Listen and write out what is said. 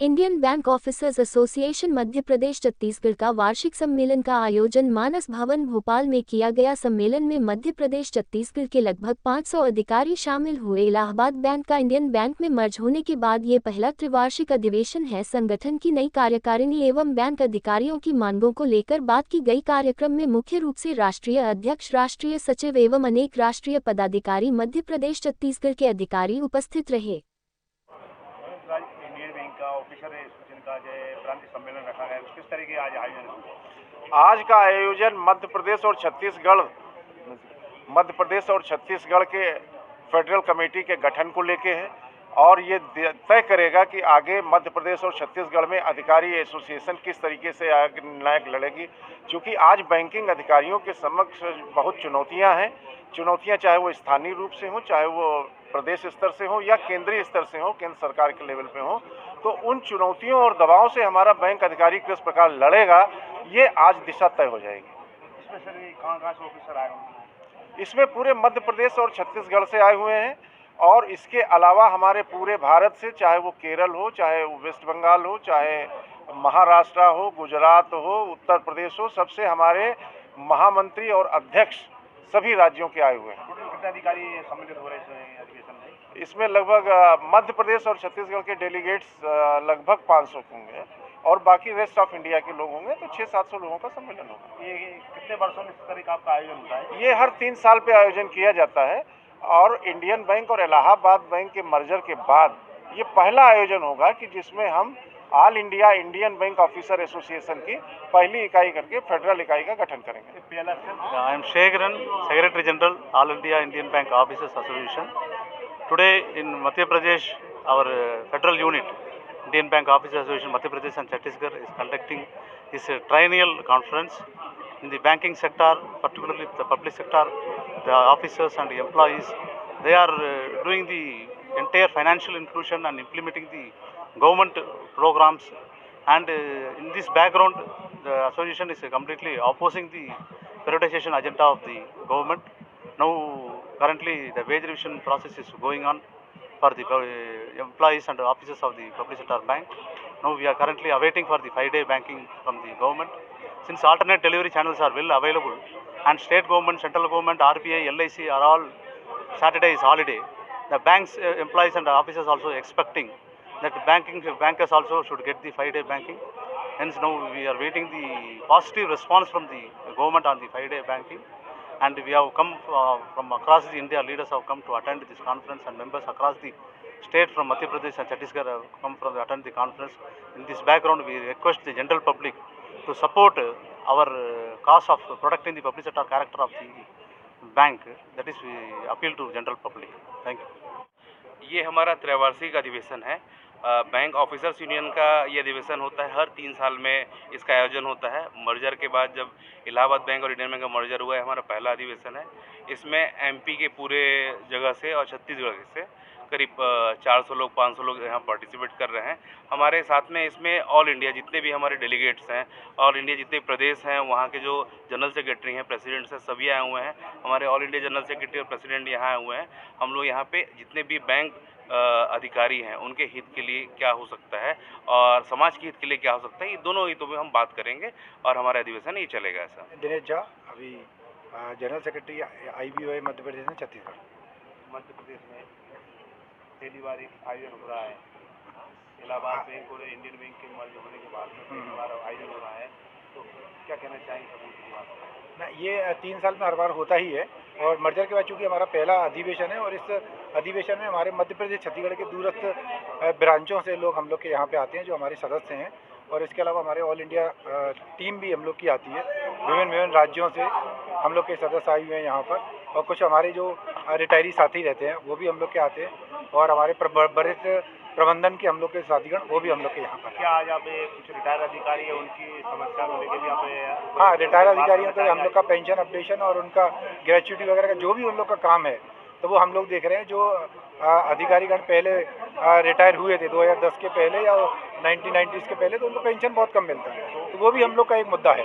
Indian bank officers association Madhya Pradesh Chhattisgarh का वार्षिक सम्मेलन का आयोजन मानस भवन भोपाल में किया गया। सम्मेलन में मध्य प्रदेश छत्तीसगढ़ के लगभग 500 अधिकारी शामिल हुए। इलाहाबाद बैंक का इंडियन बैंक में मर्ज होने के बाद ये पहला त्रिवार्षिक अधिवेशन है। संगठन की नई कार्यकारिणी एवं बैंक अधिकारियों की मांगों को लेकर बात की गई। कार्यक्रम में मुख्य रूप से राष्ट्रीय अध्यक्ष, राष्ट्रीय सचिव एवं अनेक राष्ट्रीय पदाधिकारी, मध्य प्रदेश छत्तीसगढ़ के अधिकारी उपस्थित रहे। इंडियन बैंक का ऑफिसर एसोसिएशन का जो प्रांतीय सम्मेलन रखा गया, किस तरह के आज आयोजन हुआ? आज का आयोजन मध्य प्रदेश और छत्तीसगढ़ के फेडरल कमेटी के गठन को लेके है और ये तय करेगा कि आगे मध्य प्रदेश और छत्तीसगढ़ में अधिकारी एसोसिएशन किस तरीके से आगे निर्णायक लड़ेगी। क्योंकि आज बैंकिंग अधिकारियों के समक्ष बहुत चुनौतियां हैं। चुनौतियां चाहे वो स्थानीय रूप से हो, चाहे वो प्रदेश स्तर से हो या केंद्रीय स्तर से हो, केंद्र सरकार के लेवल पे हो, तो उन चुनौतियों और दबाव से हमारा बैंक अधिकारी किस प्रकार लड़ेगा, ये आज दिशा तय हो जाएगी। इसमें सर कहाँ से ऑफिसर आए होंगे? इसमें पूरे मध्य प्रदेश और छत्तीसगढ़ से आए हुए हैं और इसके अलावा हमारे पूरे भारत से, चाहे वो केरल हो, चाहे वो वेस्ट बंगाल हो, चाहे महाराष्ट्र हो, गुजरात हो, उत्तर प्रदेश हो, सबसे हमारे महामंत्री और अध्यक्ष सभी राज्यों के आए हुए हैं। टोटल कितने अधिकारी सम्मिलित हो रहे हैं अधिवेशन में? इसमें लगभग मध्य प्रदेश और छत्तीसगढ़ के डेलीगेट्स लगभग 500 होंगे और बाकी रेस्ट ऑफ इंडिया के लोग होंगे, तो 600-700 लोगों का सम्मेलन होगा। ये कितने वर्षों में इस तरह का आपका आयोजन होता है? ये हर 3 साल पे आयोजन किया जाता है और इंडियन बैंक और इलाहाबाद बैंक के मर्जर के बाद ये पहला आयोजन होगा कि जिसमें हम all India Indian bank officer association की पहली इकाई करके फेडरल इकाई का गठन करेंगे। I am Shekharan, Secretary General, All India Indian Bank Officers Association. Today in Madhya Pradesh, our federal unit, Indian Bank Officers Association Madhya Pradesh and Chhattisgarh, is conducting this triennial conference. In the banking sector, particularly the public sector, the officers and the employees, they are doing the entire financial inclusion and implementing the government programs, and in this background the association is completely opposing the privatization agenda of the government. Now currently the wage revision process is going on for the employees and officers of the public sector bank. Now we are currently awaiting for the 5-day banking from the government. Since alternate delivery channels are well available and state government, central government, RBI, LIC are all Saturday is holiday, the bank's employees and officers also expecting that bankers also should get the 5-day banking. Hence now we are waiting the positive response from the government on the 5-day banking, and we have come from across the India, leaders have come to attend this conference, and members across the state from Madhya Pradesh and Chhattisgarh have come from attend the conference. In this background, we request the general public to support our cause of protecting the public sector character of the bank. That is, we appeal to general public. Thank you. ये हमारा त्रैवार्षिक अधिवेशन है। Bank officers union का ये अधिवेशन होता है, हर 3 साल में इसका आयोजन होता है। मर्जर के बाद जब इलाहाबाद बैंक और इंडियन बैंक का मर्जर हुआ है, हमारा पहला अधिवेशन है। इसमें एमपी के पूरे जगह से और छत्तीसगढ़ से करीब 400 लोग, 500 लोग यहाँ पार्टिसिपेट कर रहे हैं। हमारे साथ में इसमें ऑल इंडिया जितने भी हमारे डेलीगेट्स हैं, ऑल इंडिया जितने प्रदेश हैं, वहाँ के जो जनरल सेक्रेटरी हैं, प्रेसिडेंट्स हैं, सभी आए हुए हैं। हमारे ऑल इंडिया जनरल सेक्रेटरी और प्रेसिडेंट यहाँ आए हुए हैं। हम लोग यहाँ पे जितने भी बैंक अधिकारी हैं उनके हित के लिए क्या हो सकता है और समाज के हित के लिए क्या हो सकता है, ये दोनों हितों में हम बात करेंगे और हमारा अधिवेशन ये चलेगा। ऐसा दिनेश झा, अभी general secretary IBOA Madhya Pradesh में छत्तीसगढ़। मध्य प्रदेश में पहली बार एक आयोजन हो रहा है। इलाहाबाद बैंक और इंडियन बैंक के मर्ज होने के बाद में पहली बार आयोजन हो रहा है, तो क्या कहना चाहेंगे सब उनकी बात? ना, ये 3 साल में हर बार होता ही है और मर्जर के बाद चूँकि हमारा पहला अधिवेशन है और इस अधिवेशन में हमारे मध्य प्रदेश छत्तीसगढ़ के दूरस्थ ब्रांचों से लोग हम लोग के यहाँ पे आते हैं जो हमारे सदस्य हैं, और इसके अलावा हमारे ऑल इंडिया टीम भी हम लोग की आती है। विभिन्न राज्यों से हम लोग के सदस्य आए हुए हैं यहाँ पर, और कुछ हमारे जो रिटायरी साथी रहते हैं वो भी हम लोग के आते हैं, और हमारे वरिष्ठ प्रबंधन के हम लोग के साथीगण वो भी हम लोग के यहाँ पर। क्या आज यहाँ पे कुछ रिटायर अधिकारी है, उनकी समस्या को लेकर भी यहाँ पे? हाँ, रिटायर अधिकारियों को हम लोग का पेंशन अपडेशन और उनका ग्रेच्युटी वगैरह का जो भी उन लोग का काम है, तो वो हम लोग देख रहे हैं। जो अधिकारीगण पहले रिटायर हुए थे 2010 के पहले या 1990s के पहले, तो उनको पेंशन बहुत कम मिलता है, तो वो भी हम लोग का एक मुद्दा है।